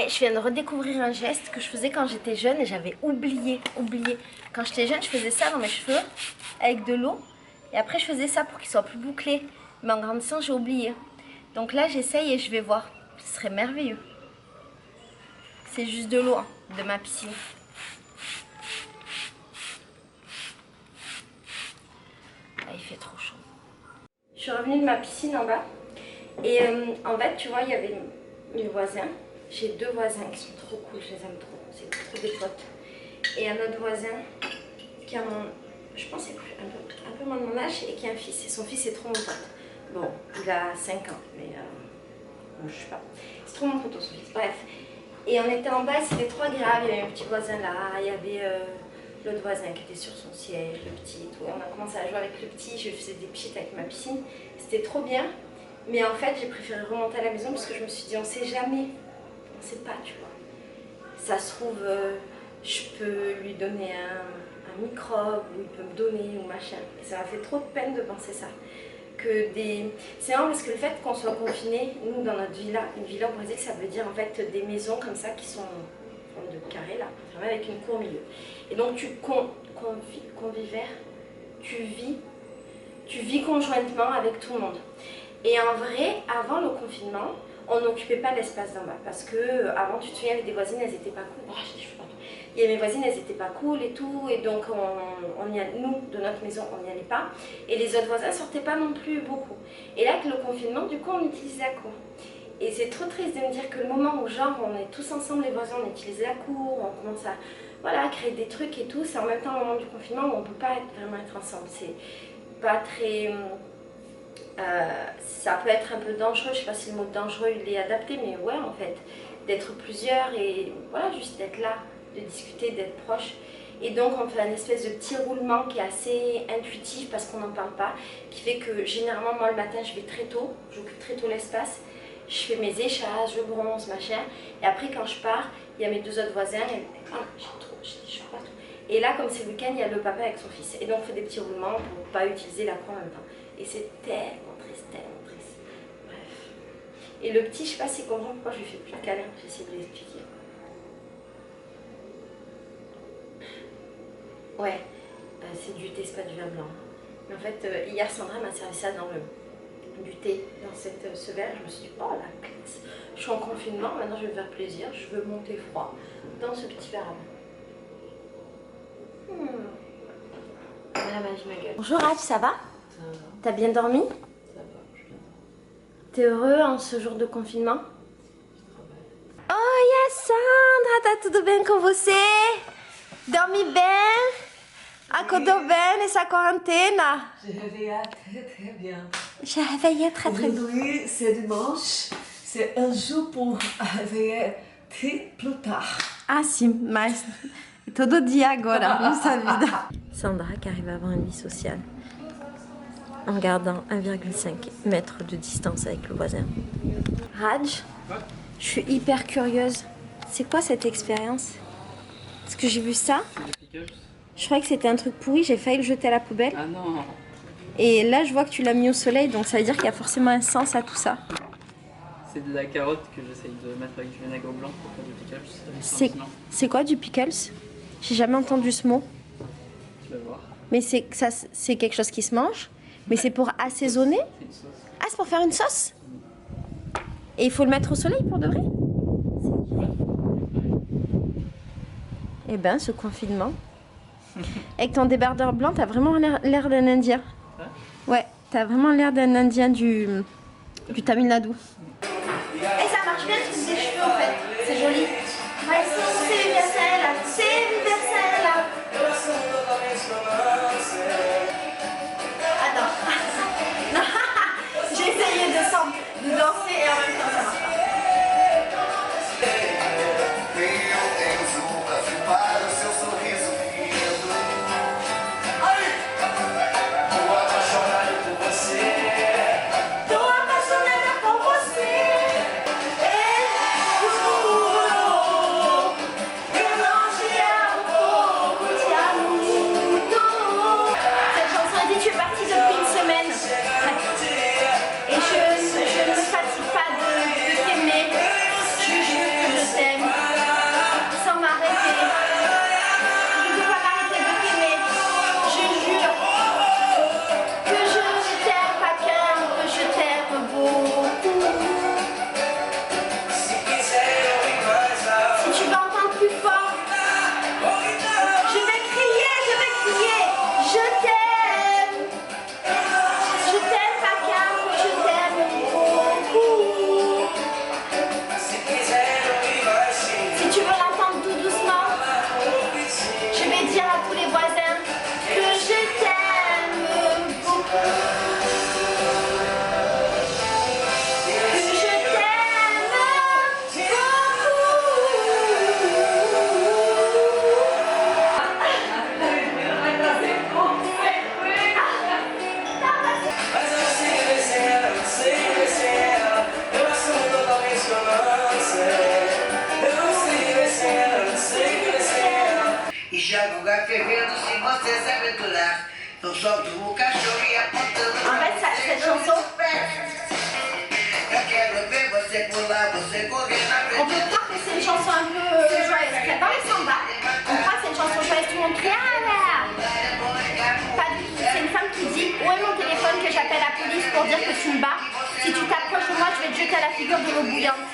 Hey, je viens de redécouvrir un geste que je faisais quand j'étais jeune et j'avais oublié. Quand j'étais jeune, je faisais ça dans mes cheveux avec de l'eau. Et après, je faisais ça pour qu'ils soient plus bouclés. Mais en grandissant, j'ai oublié. Donc là, j'essaye et je vais voir. Ce serait merveilleux. C'est juste de l'eau, hein, de ma piscine. Là, il fait trop chaud. Je suis revenue de ma piscine en bas. Et en fait, tu vois, il y avait mes voisins. J'ai deux voisins qui sont trop cool, je les aime trop. C'est trop des potes. Et un autre voisin qui a mon... Je pense c'est un peu moins de mon âge et qui a un fils. Et son fils est trop mon pote. Bon, il a 5 ans, mais je sais pas. C'est trop mon pote son fils, bref. Et on était en bas et c'était trop agréable. Il y avait un petit voisin là, il y avait l'autre voisin qui était sur son siège, le petit et tout. Et on a commencé à jouer avec le petit, je faisais des pchites avec ma piscine. C'était trop bien. Mais en fait, j'ai préféré remonter à la maison parce que je me suis dit, on sait jamais. On sait pas, tu vois. Ça se trouve, je peux lui donner un microbe, ou il peut me donner, ou machin. Et ça m'a fait trop de peine de penser ça. C'est marrant parce que le fait qu'on soit confinés, nous dans notre villa, une villa au Brésil, ça veut dire en fait des maisons comme ça qui sont en forme de carré là, avec une cour au milieu. Et donc tu convivaires, tu vis conjointement avec tout le monde. Et en vrai, avant le confinement, on n'occupait pas l'espace d'en bas parce que avant, tu te souviens, avec des voisines, elles étaient pas cool. Oh, j'ai des cheveux partout. Et mes voisines, elles étaient pas cool et tout, et donc nous, de notre maison, on n'y allait pas. Et les autres voisins sortaient pas non plus beaucoup. Et là, avec le confinement, du coup, on utilise la cour. Et c'est trop triste de me dire que le moment où, genre, on est tous ensemble, les voisins, on utilise la cour, on commence à, voilà, créer des trucs et tout, c'est en même temps le moment du confinement où on peut pas vraiment être ensemble. C'est pas très... ça peut être un peu dangereux, je sais pas si le mot dangereux il est adapté, mais ouais en fait, d'être plusieurs et voilà, juste d'être là, de discuter, d'être proche. Et donc on fait un espèce de petit roulement qui est assez intuitif parce qu'on n'en parle pas, qui fait que généralement moi le matin je vais très tôt, j'occupe très tôt l'espace, je fais mes échasses, je bronze, machin, et après quand je pars, il y a mes deux autres voisins, et j'ai des partout. Et là comme c'est le week-end, il y a le papa avec son fils, et donc on fait des petits roulements pour pas utiliser la cour en même temps. Et c'est tellement triste, tellement triste. Bref. Et le petit, je sais pas s'il comprend pourquoi je lui fais plus de câlins. J'essaie de l'expliquer. Ouais, c'est du thé, c'est pas du vin blanc. Mais en fait, hier, Sandra m'a servi ça dans du thé, dans ce verre. Je me suis dit, oh la classe. Je suis en confinement, maintenant je vais me faire plaisir. Je veux monter froid dans ce petit verre à main. La magie, ma gueule. Bonjour, Rach, ça va? T'as bien dormi? Ça va, je viens. T'es heureux en ce jour de confinement? Oi, Sandra, tá tudo bem com você? Dormi bem? Acordou bem nessa quarentena? J'ai réveillé très bien. J'ai réveillé très bien. Aujourd'hui, c'est dimanche. C'est un jour pour réveiller très plus tard. Ah sim, mas todo dia agora, nossa vida. Sandra qui arrive à avoir une vie sociale en gardant 1,5 mètre de distance avec le voisin. Raj, je suis hyper curieuse. C'est quoi cette expérience? Parce que j'ai vu ça. Je croyais que c'était un truc pourri, j'ai failli le jeter à la poubelle. Ah non. Et là, je vois que tu l'as mis au soleil, donc ça veut dire qu'il y a forcément un sens à tout ça. C'est de la carotte que j'essaye de mettre avec du vinaigre blanc pour faire du pickles. C'est quoi du pickles? J'ai jamais entendu ce mot. Tu vas voir. Mais c'est quelque chose qui se mange? Mais c'est pour assaisonner? C'est une sauce. Ah, c'est pour faire une sauce? Et il faut le mettre au soleil pour de vrai? Eh ben, ce confinement. Avec ton débardeur blanc, t'as vraiment l'air d'un Indien. Ouais, t'as vraiment l'air d'un Indien du Tamil Nadu. Et ça marche bien le truc des cheveux en fait, c'est joli. Ouais, c'est universel, c'est universel. Attends. J'ai essayé de danser et en même temps ça marche pas. Tô apaixonada por você. cette chanson, on peut croire que c'est une chanson un peu joyeuse. Dans les samba, on croit que c'est une chanson joyeuse, tout le monde crie ah là. Pas du tout, c'est une femme qui dit où est mon téléphone que j'appelle la police pour dire que tu me bats. Si tu t'approches de moi, je vais te jeter à la figure de l'eau bouillante.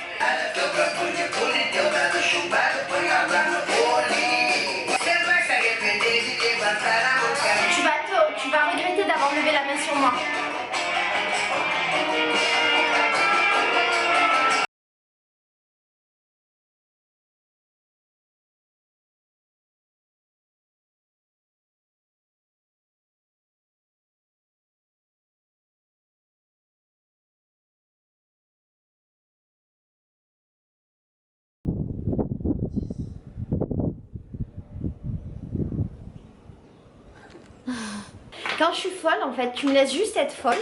Tu vas regretter d'avoir levé la main sur moi. Quand je suis folle, en fait, tu me laisses juste être folle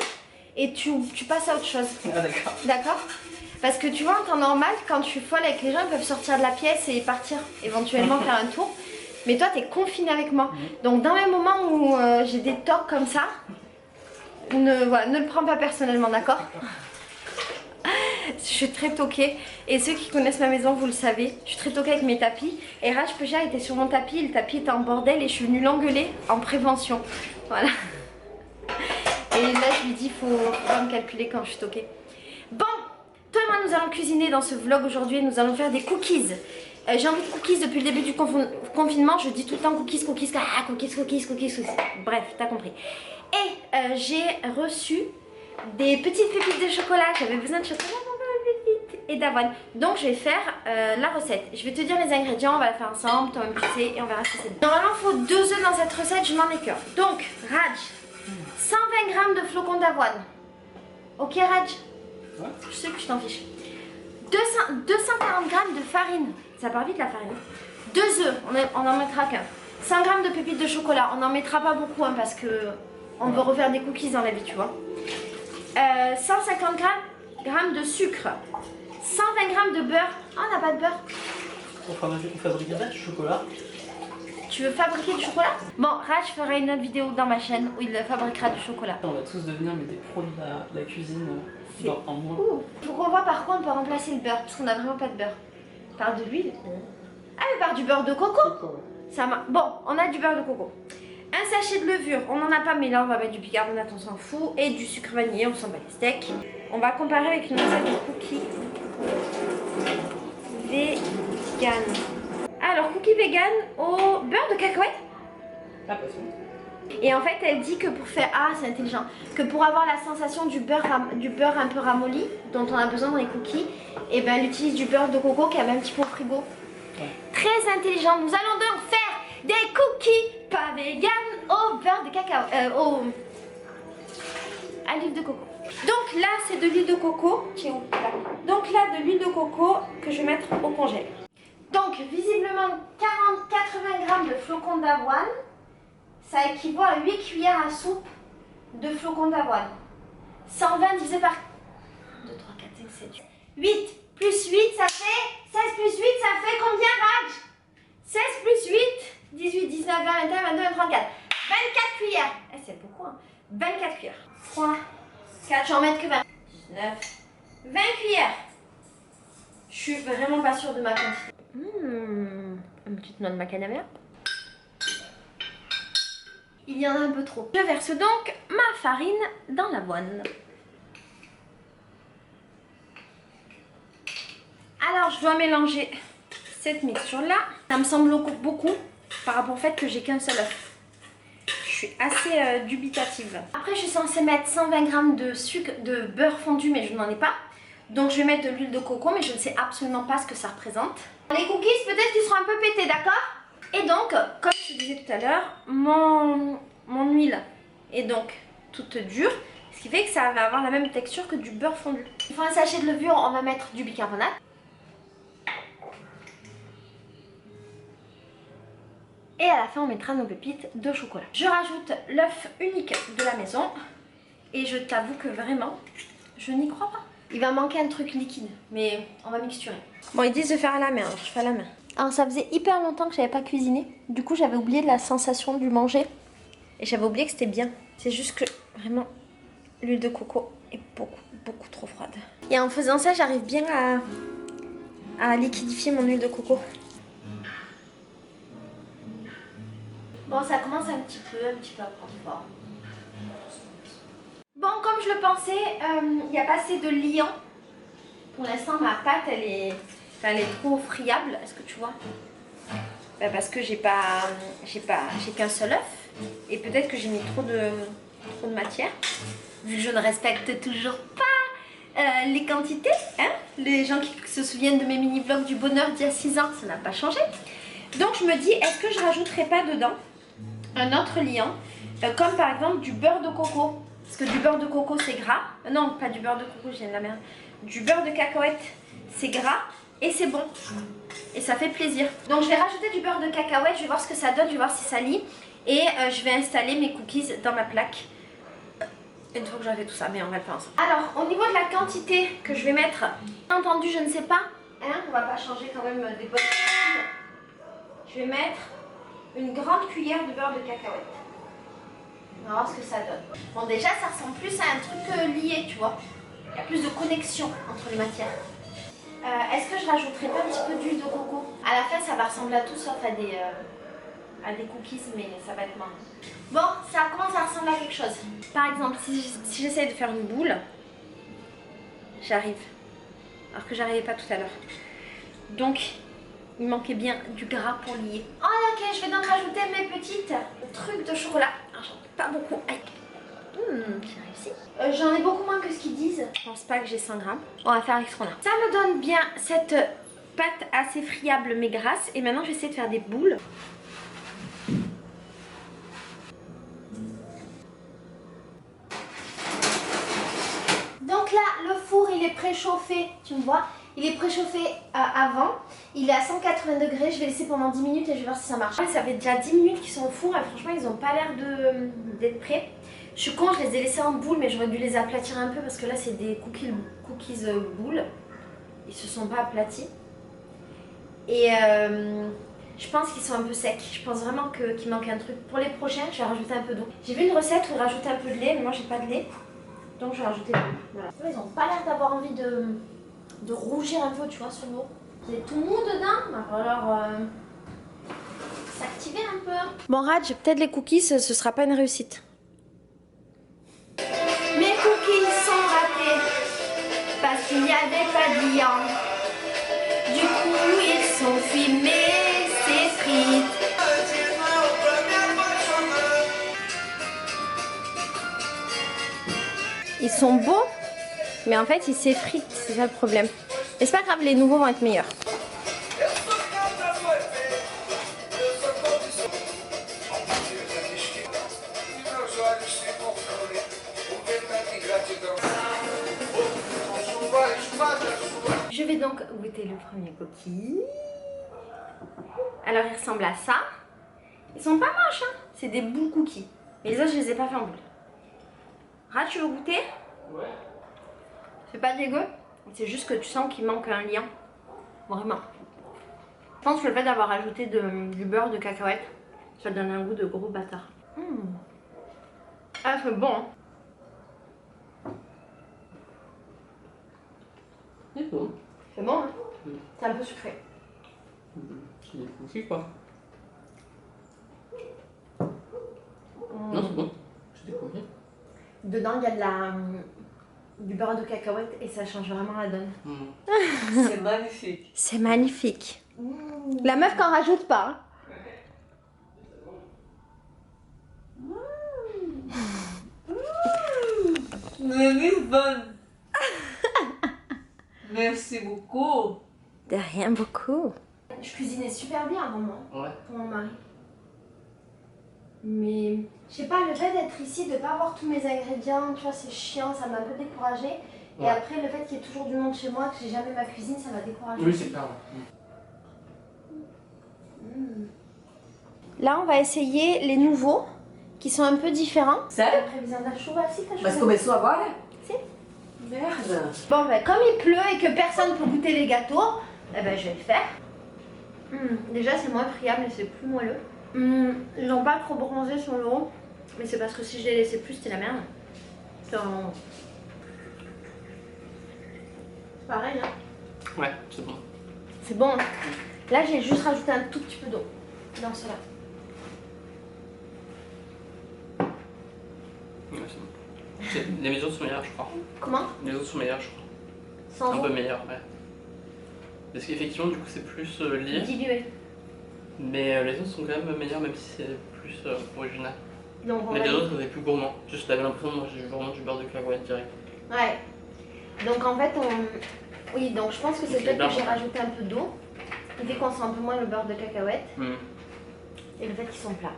et tu passes à autre chose. Ah d'accord. D'accord? Parce que tu vois, en temps normal, quand je suis folle avec les gens, ils peuvent sortir de la pièce et partir, éventuellement faire un tour. Mais toi, t'es confiné avec moi. Donc dans les moments où j'ai des tocs comme ça, voilà, ne le prends pas personnellement, d'accord? Je suis très toquée et ceux qui connaissent ma maison vous le savez, je suis très toquée avec mes tapis et Raj Peja était sur mon tapis, le tapis était en bordel et je suis venue l'engueuler en prévention, voilà. Et là je lui dis faut pas me calculer quand je suis toquée. Bon, toi et moi nous allons cuisiner dans ce vlog aujourd'hui et nous allons faire des cookies. J'ai envie de cookies depuis le début du confinement, je dis tout le temps cookies, cookies, cookies, cookies, cookies, bref, t'as compris. Et j'ai reçu des petites pépites de chocolat, j'avais besoin de chocolat et d'avoine. Donc je vais faire la recette. Je vais te dire les ingrédients, on va la faire ensemble, toi-même tu sais, et on verra si c'est bon. Normalement il faut 2 œufs dans cette recette, je n'en ai qu'un. Donc Raj, 120 g de flocons d'avoine. Ok Raj? Ouais. Je sais que je t'en fiche. 240 g de farine, ça part vite la farine. 2 œufs, on n'en mettra qu'un. 100 g de pépites de chocolat, on n'en mettra pas beaucoup hein, parce que on veut refaire des cookies dans la vie, tu vois. 150 g de sucre. 120 g de beurre. Ah, on n'a pas de beurre. On fabriquera du chocolat. Tu veux fabriquer du chocolat? Bon, Raj fera une autre vidéo dans ma chaîne où il fabriquera du chocolat. On va tous devenir des pros de la cuisine en moins. Pour qu'on voit par quoi on peut remplacer le beurre, parce qu'on n'a vraiment pas de beurre. Par de l'huile. Ah, mais par du beurre de coco. Ça marche. Bon, on a du beurre de coco. Un sachet de levure, on n'en a pas, mais là on va mettre du bicarbonate, on s'en fout. Et du sucre vanillé, on s'en bat les steaks. On va comparer avec une recette de cookies vegan. Alors, cookies vegan au beurre de cacahuète. Ah, pas sûr. Et en fait, elle dit que pour faire... Ah, c'est intelligent. Que pour avoir la sensation du beurre un peu ramolli, dont on a besoin dans les cookies, et ben elle utilise du beurre de coco qui a un petit peu au frigo. Ouais. Très intelligent. Nous allons donc faire des cookies pas vegan au beurre de cacao, à l'huile de coco. Donc là c'est de l'huile de coco, donc là de l'huile de coco que je vais mettre au congèle. Donc visiblement 80 g de flocons d'avoine, ça équivaut à 8 cuillères à soupe de flocons d'avoine. 120 divisé par 2, 3, 4, 5, 7, 8 plus 8 ça fait 16 plus 8 ça fait combien Raj? 16 plus 8 18, 19, 20, 21, 22, 24. 24 cuillères. Eh, c'est beaucoup, hein. 24 cuillères. 3, 4, j'en mets que 20. 19, 20 cuillères. Je suis vraiment pas sûre de ma quantité. Une petite noix de macadamia. Il y en a un peu trop. Je verse donc ma farine dans l'avoine. Alors, je dois mélanger cette mixture-là. Ça me semble beaucoup. Par rapport au fait que j'ai qu'un seul œuf. Je suis assez dubitative. Après je suis censée mettre 120 g de sucre, de beurre fondu mais je n'en ai pas. Donc je vais mettre de l'huile de coco mais je ne sais absolument pas ce que ça représente. Les cookies peut-être qu'ils seront un peu pétés, d'accord? Et donc comme je disais tout à l'heure, mon huile est donc toute dure. Ce qui fait que ça va avoir la même texture que du beurre fondu. Il faut un sachet de levure, on va mettre du bicarbonate. Et à la fin on mettra nos pépites de chocolat. Je rajoute l'œuf unique de la maison. Et je t'avoue que vraiment, je n'y crois pas. Il va manquer un truc liquide, mais on va mixturer. Bon, ils disent de faire à la main, alors je fais à la main. Alors ça faisait hyper longtemps que j'avais pas cuisiné. Du coup j'avais oublié la sensation du manger. Et j'avais oublié que c'était bien. C'est juste que vraiment l'huile de coco est beaucoup trop froide. Et en faisant ça j'arrive bien à liquidifier mon huile de coco. Bon, ça commence un petit peu à prendre forme. Bon, comme je le pensais, il n'y a pas assez de liant. Pour l'instant, ma pâte, elle est trop friable. Est-ce que tu vois? Parce que j'ai qu'un seul œuf. Et peut-être que j'ai mis trop de matière. Vu que je ne respecte toujours pas les quantités. Hein, les gens qui se souviennent de mes mini-vlogs du bonheur d'il y a 6 ans, ça n'a pas changé. Donc je me dis, est-ce que je rajouterai pas dedans un autre liant, comme par exemple du beurre de coco, parce que du beurre de coco c'est gras, non pas du beurre de coco, je viens de la merde, du beurre de cacahuète c'est gras et c'est bon, et ça fait plaisir. Donc je vais rajouter du beurre de cacahuète, je vais voir ce que ça donne, je vais voir si ça lie, et je vais installer mes cookies dans ma plaque, une fois que j'aurai tout ça, mais on va le faire ensemble. Alors au niveau de la quantité que je vais mettre, bien entendu je ne sais pas, hein, on va pas changer quand même des bonnes habitudes. Je vais mettre une grande cuillère de beurre de cacahuète. On va voir ce que ça donne. Bon, déjà, ça ressemble plus à un truc lié, tu vois. Il y a plus de connexion entre les matières. Est-ce que je rajouterai pas un petit peu d'huile de coco? À la fin, ça va ressembler à tout sauf à des cookies, mais ça va être marrant. Bon, ça commence à ressembler à quelque chose. Par exemple, si j'essaie de faire une boule, j'arrive. Alors que j'arrivais pas tout à l'heure. Donc, il manquait bien du gras pour lier. Oh ok, je vais donc rajouter mes petites trucs de chocolat. Alors, j'en ai pas beaucoup. Aïe. J'ai réussi. J'en ai beaucoup moins que ce qu'ils disent. Je pense pas que j'ai 100 grammes. On va faire avec ce qu'on a. Ça me donne bien cette pâte assez friable mais grasse. Et maintenant, je vais essayer de faire des boules. Donc là, le four, il est préchauffé. Tu me vois? Il est préchauffé avant, il est à 180 degrés, je vais laisser pendant 10 minutes et je vais voir si ça marche. Ça fait déjà 10 minutes qu'ils sont au four et franchement ils n'ont pas l'air d'être prêts. Je suis con, je les ai laissés en boule mais j'aurais dû les aplatir un peu parce que là c'est des cookies boules. Ils se sont pas aplatis. Et je pense qu'ils sont un peu secs, je pense vraiment qu'il manque un truc. Pour les prochains, je vais rajouter un peu d'eau. J'ai vu une recette où rajouter un peu de lait mais moi j'ai pas de lait. Donc je vais rajouter de l'eau. Voilà. Ils n'ont pas l'air d'avoir envie de rougir un peu, tu vois, sur l'eau. C'est tout mou dedans, il va falloir s'activer un peu. Bon Raj, peut-être les cookies, ce sera pas une réussite. Mes cookies sont ratés parce qu'il n'y avait pas de liant. Du coup, ils sont fumés, c'est frites. Ils sont beaux, mais en fait ils s'effritent, c'est ça le problème. Et c'est pas grave, les nouveaux vont être meilleurs. Je vais donc goûter le premier cookie. Alors il ressemble à ça. Ils sont pas moches, hein. C'est des boules cookies. Mais les autres je les ai pas fait en boule. Rat, tu veux goûter? Ouais. C'est pas dégueu. C'est juste que tu sens qu'il manque un lien. Vraiment. Je pense que le fait d'avoir ajouté du beurre de cacahuète, ça donne un goût de gros bâtard. Ah, c'est bon. Hein. C'est bon. C'est bon, hein. C'est un peu sucré. C'est des cookies, quoi. Non, c'est bon. C'est des cookies. Dedans, il y a du beurre de cacahuète et ça change vraiment la donne. C'est magnifique. C'est magnifique. La meuf qu'en rajoute pas. Mais bonne. Merci beaucoup. De rien beaucoup. Je cuisinais super bien avant moi. Ouais. Pour mon mari. Mais je sais pas, le fait d'être ici, de pas avoir tous mes ingrédients, tu vois, c'est chiant, ça m'a un peu découragée. Et après, le fait qu'il y ait toujours du monde chez moi, que j'ai jamais ma cuisine, ça m'a découragée. Oui, c'est clair. Là, on va essayer les nouveaux, qui sont un peu différents. Sério? Previsão chuva, assim, tá Mas chovendo. começou agora? Sim. Merde. Bon, ben, comme il pleut et que personne peut goûter les gâteaux, eh ben, je vais le faire. Déjà c'est moins friable et c'est plus moelleux. Ils n'ont pas trop bronzé sur le haut, mais c'est parce que si je les laissais plus c'était la merde. C'est pareil hein. Ouais, c'est bon. C'est bon. Là j'ai juste rajouté un tout petit peu d'eau dans cela. Ouais, c'est bon. Les autres sont meilleurs je crois. Comment? Les autres sont meilleurs je crois. Sans Un eau. peu meilleurs, ouais. Parce qu'effectivement du coup c'est plus lié. Dilué. Mais les autres sont quand même meilleurs même si c'est plus original. Donc on Mais va les autres étaient plus gourmands. Juste j'avais l'impression moi j'ai vraiment du beurre de cacahuète direct. Ouais. Donc en fait oui donc je pense que c'est peut-être que j'ai rajouté un peu d'eau. Qui fait qu'on sent un peu moins le beurre de cacahuète. Et le fait qu'ils sont plats.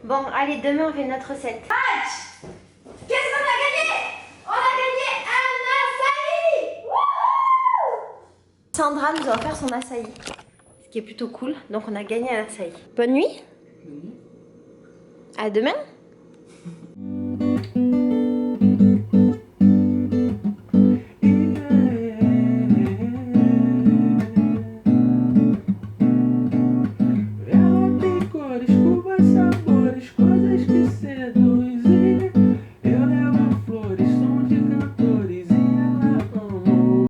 Bon allez demain on fait notre recette. Match. Qu'est-ce qu'on a gagné? On a gagné un açaï. Wouhou. Sandra nous a offert son açaï. Ce qui est plutôt cool. Donc on a gagné un açaï. Bonne nuit. À demain.